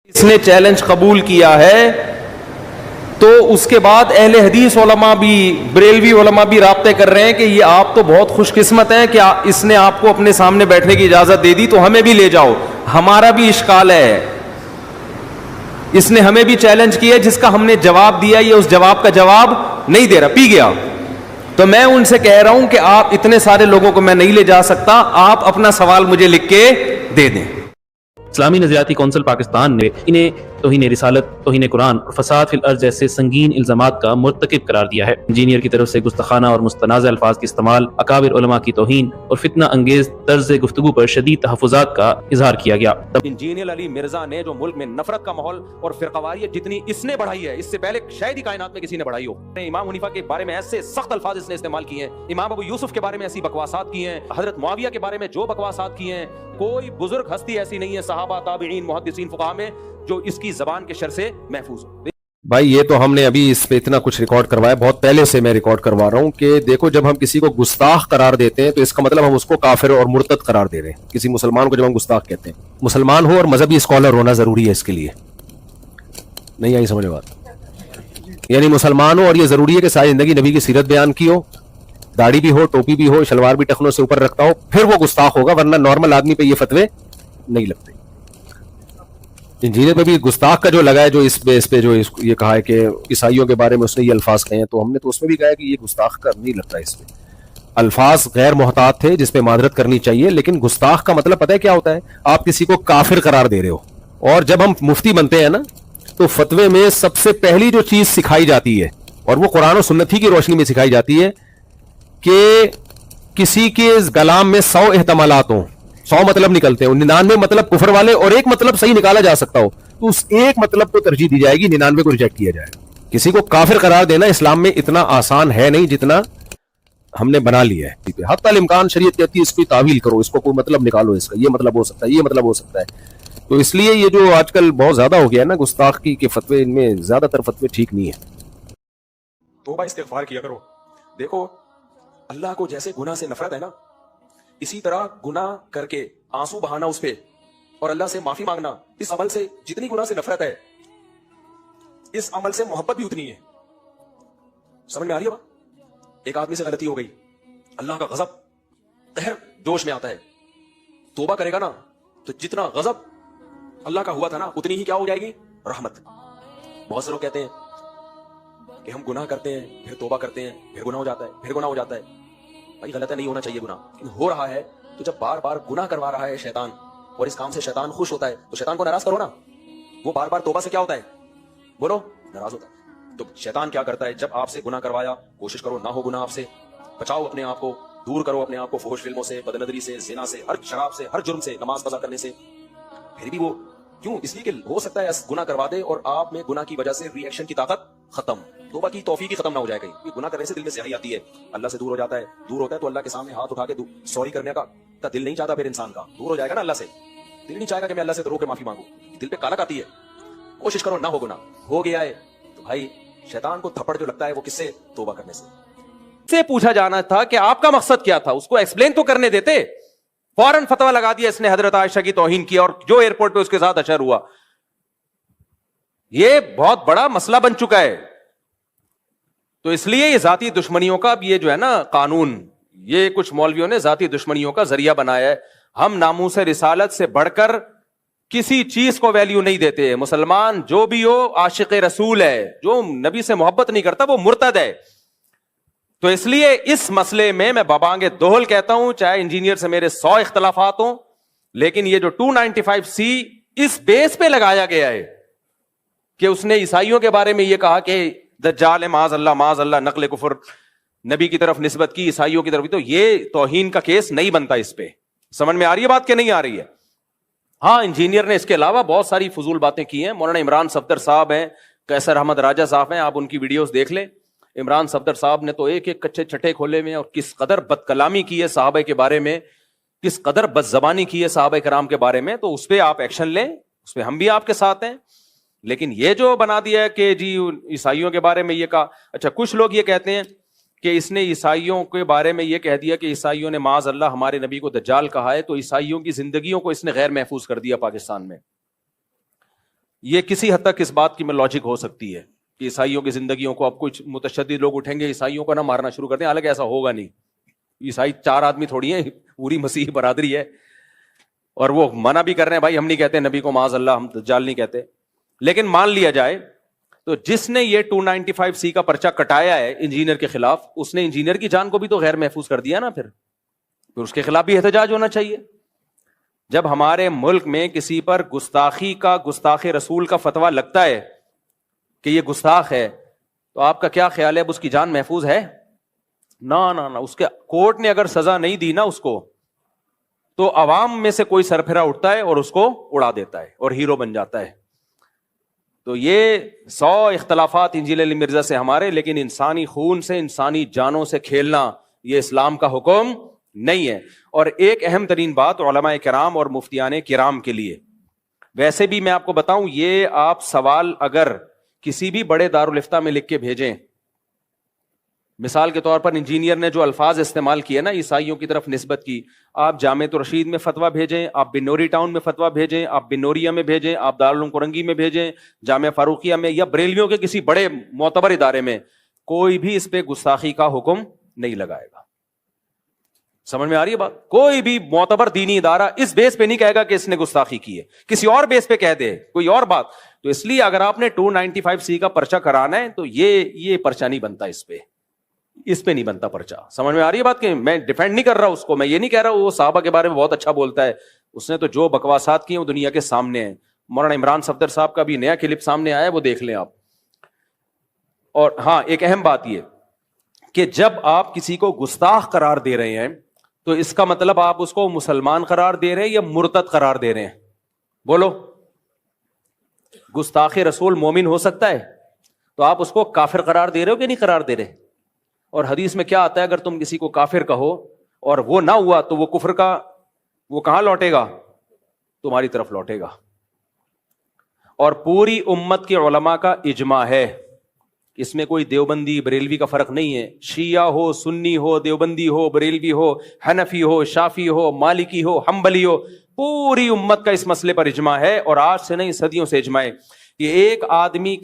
اس نے چیلنج قبول کیا ہے تو اس کے بعد اہل حدیث علماء بھی بریلوی علماء بھی رابطے کر رہے ہیں کہ یہ آپ تو بہت خوش قسمت ہیں کہ اس نے آپ کو اپنے سامنے بیٹھنے کی اجازت دے دی تو ہمیں بھی لے جاؤ. ہمارا بھی اشکال ہے, اس نے ہمیں بھی چیلنج کیا جس کا ہم نے جواب دیا, یہ اس جواب کا جواب نہیں دے رہا, پی گیا. تو میں ان سے کہہ رہا ہوں کہ آپ اتنے سارے لوگوں کو میں نہیں لے جا سکتا, آپ اپنا سوال مجھے لکھ کے دے دیں. اسلامی نظریاتی کونسل پاکستان نے انہیں توہین رسالت, توہین قرآن اور فساد فی الارض جیسے سنگین الزامات کا مرتکب قرار دیا ہے. انجینئر کی طرف سے گستاخانہ اور مستنازع الفاظ کے استعمال, اکابر علماء کی توہین اور فتنہ انگیز طرز گفتگو پر شدید تحفظات کا اظہار کیا گیا. انجینئر علی مرزا نے جو ملک میں نفرت کا ماحول اور فرقواریت جتنی اس نے بڑھائی ہے, اس سے پہلے شاید ہی کائنات میں کسی نے بڑھائی ہو. امام حنیفہ کے بارے میں ایسے سخت الفاظ اس نے استعمال کیے ہیں, امام ابو یوسف کے بارے میں ایسی بکواسات کی ہیں, حضرت معاویہ کے بارے میں جو بکواسات کی ہیں, کوئی بزرگ ہستی ایسی نہیں ہے صحابہ تابعین محدثین فقہاء میں جو اس کی زبان کے شر سے محفوظ ہو. بھائی یہ تو ہم نے ابھی اس پہ اتنا کچھ ریکارڈ کروایا, بہت پہلے سے میں ریکارڈ کروا رہا ہوں کہ دیکھو جب ہم کسی کو گستاخ قرار دیتے ہیں تو اس کا مطلب ہم اس کو کافر اور مرتد قرار دے رہے ہیں. کسی مسلمان کو جب ہم گستاخ کہتے ہیں, مسلمان ہو اور مذہبی اسکالر ہونا ضروری ہے اس کے لیے. نہیں آئی سمجھ بات؟ یعنی مسلمان ہو اور یہ ضروری ہے کہ ساری زندگی نبی کی سیرت بیان کی ہو, داڑھی بھی ہو, ٹوپی بھی ہو, شلوار بھی ٹخنوں سے اوپر رکھتا ہو, پھر وہ گستاخ ہوگا, ورنہ نارمل آدمی پہ یہ فتوے نہیں لگتے. انجینئر پہ بھی گستاخ کا جو لگا ہے, جو اس پہ جو یہ کہا ہے کہ عیسائیوں کے بارے میں اس نے یہ الفاظ کہے ہیں, تو ہم نے تو اس میں بھی کہا ہے کہ یہ گستاخ کا نہیں لگتا. اس پہ الفاظ غیر محتاط تھے جس پہ معذرت کرنی چاہیے, لیکن گستاخ کا مطلب پتہ ہے کیا ہوتا ہے؟ آپ کسی کو کافر قرار دے رہے ہو. اور جب ہم مفتی بنتے ہیں نا تو فتوے میں سب سے پہلی جو چیز سکھائی جاتی ہے, اور وہ قرآن و سنت ہی کی روشنی میں سکھائی جاتی ہے, کہ کسی کے کلام میں 100 احتمالات ہوں, 100 مطلب نکلتے ہیں, 99 مطلب کفر والے اور ایک مطلب صحیح نکالا جا سکتا ہو, تو اس ایک مطلب کو ترجیح دی جائے گی, 99 کو ریجیکٹ کیا جائے گا. کسی کو کافر قرار دینا اسلام میں اتنا آسان ہے نہیں جتنا ہم نے بنا لیا ہے. حتی الامکان شریعت کہتی ہے اس کی تعویل کرو, اس کو کوئی مطلب نکالو, اس کا یہ مطلب ہو سکتا ہے, یہ مطلب ہو سکتا ہے. تو اس لیے یہ جو آج کل بہت زیادہ ہو گیا ہے نا گستاخی کے فتوے, ان میں زیادہ تر فتوے ٹھیک نہیں ہیں. توبہ استغفار کیا کرو. دیکھو اللہ کو جیسے گناہ سے نفرت ہے نا, اسی طرح گناہ کر کے آنسو بہانا اس پہ اور اللہ سے معافی مانگنا, اس عمل سے جتنی گناہ سے نفرت ہے اس عمل سے محبت بھی اتنی ہے. سمجھ میں آ رہی ہے بات؟ ایک آدمی سے غلطی ہو گئی, اللہ کا غضب قہر جوش میں آتا ہے, توبہ کرے گا نا تو جتنا غضب اللہ کا ہوا تھا نا اتنی ہی کیا ہو جائے گی؟ رحمت. بہت سے لوگ کہتے ہیں کہ ہم گناہ کرتے ہیں پھر توبہ کرتے ہیں پھر گناہ ہو جاتا ہے, پھر گناہ ہو جاتا ہے. بھائی غلط ہے, نہیں ہونا چاہیے گناہ, ہو رہا ہے تو جب بار بار گناہ کروا رہا ہے شیطان اور اس کام سے شیطان خوش ہوتا ہے تو شیطان کو ناراض کرو نا. وہ بار بار توبہ سے کیا ہوتا ہے؟ بولو, ناراض ہوتا ہے. تو شیطان کیا کرتا ہے؟ جب آپ سے گناہ کروایا, کوشش کرو نہ ہو گناہ, آپ سے بچاؤ اپنے آپ کو, دور کرو اپنے آپ کو فحش فلموں سے, بد نظری سے, زنا سے, ہر شراب سے, ہر جرم سے, نماز قضا کرنے سے. پھر بھی وہ کیوں؟ اس لیے کہ ہو سکتا ہے گناہ کروا دے اور آپ میں گناہ کی وجہ سے ری ایکشن کی طاقت ختم, توبہ کی توفیق ہی ختم نہ ہو جائے. گئی گناہ کرنے سے دل میں سیاہی آتی ہے, اللہ سے دور ہو جاتا ہے, دور ہوتا ہے تو اللہ کے سامنے ہاتھ اٹھا کے سوری کرنے کا دل نہیں چاہتا. پھر انسان کا دور ہو جائے گا نا اللہ سے, دل نہیں چاہے گا کہ میں اللہ سے رو کے معافی مانگوں, دل پہ کالک آتی ہے. کوشش کرو نہ ہو گناہ, ہو گیا ہے تو بھائی شیطان کو تھپڑ جو لگتا ہے وہ کس سے؟ توبہ کرنے سے. سے پوچھا جانا تھا کہ آپ کا مقصد کیا تھا, اس کو ایکسپلین تو کرنے دیتے. فوراً فتویٰ لگا دیا اس نے, حضرت عائشہ کی توہین کیا اور جو ایئرپورٹ پہ اس کے ساتھ اشر ہوا. یہ بہت بڑا مسئلہ بن چکا ہے. تو اس لیے یہ ذاتی دشمنیوں کا یہ جو ہے نا قانون, یہ کچھ مولویوں نے ذاتی دشمنیوں کا ذریعہ بنایا ہے. ہم ناموس رسالت سے بڑھ کر کسی چیز کو ویلیو نہیں دیتے. مسلمان جو بھی ہو عاشق رسول ہے, جو نبی سے محبت نہیں کرتا وہ مرتد ہے. تو اس لیے اس مسئلے میں بابانگ دوہل کہتا ہوں, چاہے انجینئر سے میرے 100 اختلافات ہوں, لیکن یہ جو 295C اس بیس پہ لگایا گیا ہے کہ اس نے عیسائیوں کے بارے میں یہ کہا کہ دجال معاذ اللہ, نقل کفر, نبی کی طرف نسبت کی, عیسائیوں کی طرف, تو یہ توہین کا کیس نہیں بنتا اس پہ. سمجھ میں آ رہی ہے بات کہ نہیں آ رہی ہے؟ ہاں انجینئر نے اس کے علاوہ بہت ساری فضول باتیں کی ہیں. مولانا عمران صفدر صاحب ہیں, قیصر احمد راجہ صاحب ہیں, آپ ان کی ویڈیوز دیکھ لیں. عمران صفدر صاحب نے تو ایک ایک کچے چھٹے کھولے میں, اور کس قدر بد کلامی کی ہے صحابہ کے بارے میں, کس قدر بد زبانی کی ہے صحابہ کرام کے بارے میں. تو اس پہ آپ ایکشن لیں, اس پہ ہم بھی آپ کے ساتھ ہیں. لیکن یہ جو بنا دیا ہے کہ جی عیسائیوں کے بارے میں یہ کہا, اچھا کچھ لوگ یہ کہتے ہیں کہ اس نے عیسائیوں کے بارے میں یہ کہہ دیا کہ عیسائیوں نے معاذ اللہ ہمارے نبی کو دجال کہا ہے, تو عیسائیوں کی زندگیوں کو اس نے غیر محفوظ کر دیا پاکستان میں. یہ کسی حد تک اس بات کی میں لاجک ہو سکتی ہے کہ عیسائیوں کی زندگیوں کو اب کچھ متشدد لوگ اٹھیں گے, عیسائیوں کو نہ مارنا شروع کر دیں, حالانکہ ایسا ہوگا نہیں. عیسائی 4 آدمی تھوڑی ہیں, پوری مسیحی برادری ہے, اور وہ منع بھی کر رہے ہیں بھائی ہم نہیں کہتے نبی کو معاذ اللہ, ہم دجال نہیں کہتے. لیکن مان لیا جائے تو جس نے یہ 295C کا پرچہ کٹایا ہے انجینئر کے خلاف, اس نے انجینئر کی جان کو بھی تو غیر محفوظ کر دیا نا. پھر اس کے خلاف بھی احتجاج ہونا چاہیے. جب ہمارے ملک میں کسی پر گستاخی کا, گستاخ رسول کا فتویٰ لگتا ہے کہ یہ گستاخ ہے, تو آپ کا کیا خیال ہے اب اس کی جان محفوظ ہے؟ نہ, اس کے کورٹ نے اگر سزا نہیں دی نا اس کو, تو عوام میں سے کوئی سرپھرا اٹھتا ہے اور اس کو اڑا دیتا ہے اور ہیرو بن جاتا ہے. تو یہ 100 اختلافات انجیل علی مرزا سے ہمارے, لیکن انسانی خون سے, انسانی جانوں سے کھیلنا یہ اسلام کا حکم نہیں ہے. اور ایک اہم ترین بات علماء کرام اور مفتیان کرام کے لیے, ویسے بھی میں آپ کو بتاؤں, یہ آپ سوال اگر کسی بھی بڑے دارالافتاء میں لکھ کے بھیجیں, مثال کے طور پر انجینئر نے جو الفاظ استعمال کیے نا عیسائیوں کی طرف نسبت کی, آپ جامعۃ الرشید میں فتویٰ بھیجیں, آپ بنوری ٹاؤن میں فتویٰ بھیجیں, آپ بنوریا میں بھیجیں, آپ دارالعلوم کرنگی میں بھیجیں, جامعہ فاروقیہ میں, یا بریلویوں کے کسی بڑے معتبر ادارے میں, کوئی بھی اس پہ گستاخی کا حکم نہیں لگائے گا. سمجھ میں آ رہی ہے بات؟ کوئی بھی معتبر دینی ادارہ اس بیس پہ نہیں کہے گا کہ اس نے گستاخی کی ہے, کسی اور بیس پہ کہہ دے کوئی اور بات. تو اس لیے اگر آپ نے 295C کا پرچہ کرانا ہے تو یہ پرچہ نہیں بنتا, اس پہ نہیں بنتا پرچہ. سمجھ میں آ رہی ہے بات؟ کہ میں ڈیفینڈ نہیں کر رہا اس کو, میں یہ نہیں کہہ رہا وہ صحابہ کے بارے میں بہت اچھا بولتا ہے, اس نے تو جو بکواسات کی ہیں وہ دنیا کے سامنے ہیں. مولانا عمران صفدر صاحب کا بھی نیا کلپ سامنے آیا ہے, وہ دیکھ لیں آپ. اور ہاں, ایک اہم بات یہ کہ جب آپ کسی کو گستاخ قرار دے رہے ہیں تو اس کا مطلب آپ اس کو مسلمان قرار دے رہے ہیں یا مرتد قرار دے رہے ہیں؟ بولو. گستاخ رسول مومن ہو سکتا ہے, تو آپ اس کو کافر قرار دے رہے ہو کہ نہیں قرار دے رہے؟ اور حدیث میں کیا آتا ہے, اگر تم کسی کو کافر کہو اور وہ نہ ہوا تو وہ کفر کا وہ کہاں لوٹے گا؟ تمہاری طرف لوٹے گا. اور پوری امت کے علماء کا اجماع ہے, اس میں کوئی دیوبندی بریلوی کا فرق نہیں ہے. شیعہ ہو, سنی ہو, دیوبندی ہو, بریلوی ہو, حنفی ہو, شافی ہو, مالکی ہو, حنبلی ہو, پوری امت کا اس مسئلے پر اجماع ہے. اور آج سے نہیں صدیوں سے اجماع ہے کہ ایک آدمی